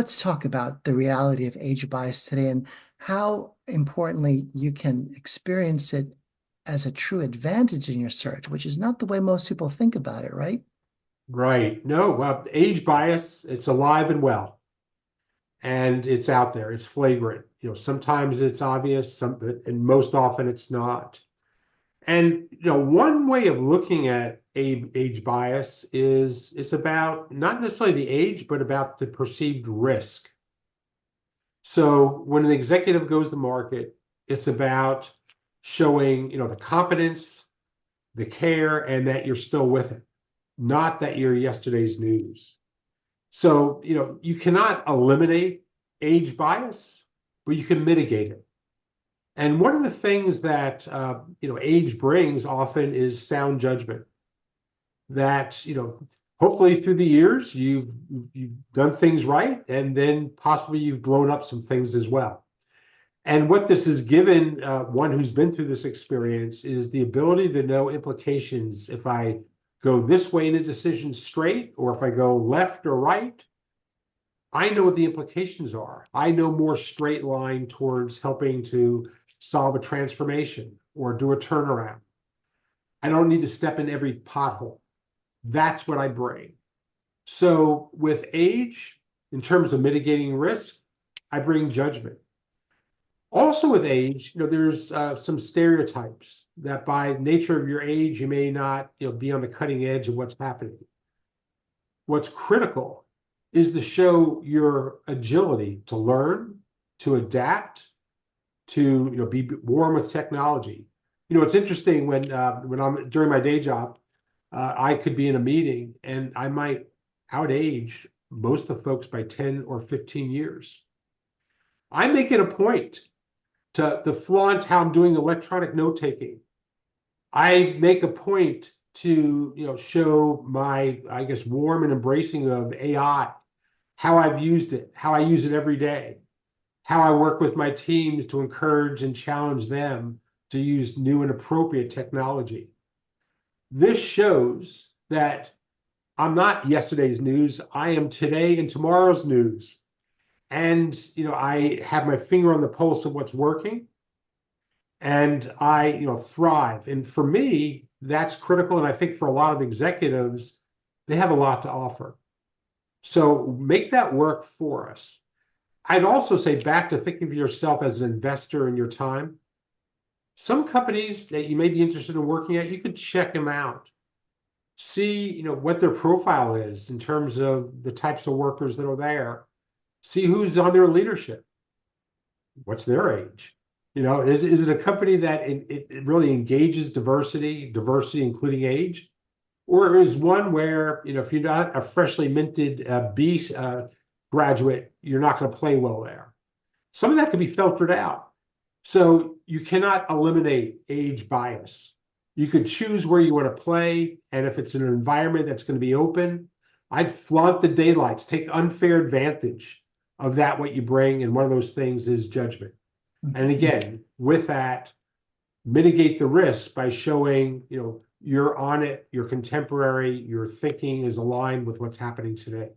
let's talk about the reality of age bias today and how importantly you can experience it as a true advantage in your search, which is not the way most people think about it, right? Right. No, well, age bias, it's alive and well, and it's out there. It's flagrant. Sometimes it's obvious, and most often it's not. And one way of looking at age bias is it's about not necessarily the age, but about the perceived risk. So when an executive goes to market, it's about showing, the competence, the care, and that you're still with it, not that you're yesterday's news. So, you cannot eliminate age bias, but you can mitigate it. And one of the things that, age brings often is sound judgment. That, hopefully through the years, you've done things right, and then possibly you've blown up some things as well. And what this has given one who's been through this experience is the ability to know implications if I go this way in a decision straight, or if I go left or right. I know what the implications are. I know more straight line towards helping to solve a transformation or do a turnaround. I don't need to step in every pothole. That's what I bring. So with age, in terms of mitigating risk, I bring judgment. Also with age, there's some stereotypes that by nature of your age, you may not be on the cutting edge of what's happening. What's critical is to show your agility to learn, to adapt, to be warm with technology. It's interesting when I'm during my day job, I could be in a meeting and I might outage most of the folks by 10 or 15 years. I make it a point to flaunt how I'm doing electronic note taking. I make a point to show my, I guess, warm and embracing of AI, how I've used it, how I use it every day, how I work with my teams to encourage and challenge them to use new and appropriate technology. This shows that I'm not yesterday's news. I am today and tomorrow's news. And I have my finger on the pulse of what's working, and I thrive. And for me, that's critical. And I think for a lot of executives, they have a lot to offer. So make that work for us. I'd also say, back to thinking of yourself as an investor in your time. Some companies that you may be interested in working at, you could check them out. See, what their profile is in terms of the types of workers that are there. See who's on their leadership. What's their age? Is it a company that it really engages diversity including age? Or is one where, if you're not a freshly minted B graduate, you're not going to play well there? Some of that can be filtered out. So you cannot eliminate age bias. You could choose where you want to play. And if it's an environment that's going to be open, I'd flaunt the daylights, take unfair advantage of that, what you bring. And one of those things is judgment. And again, with that, mitigate the risk by showing, you're on it, you're contemporary, your thinking is aligned with what's happening today.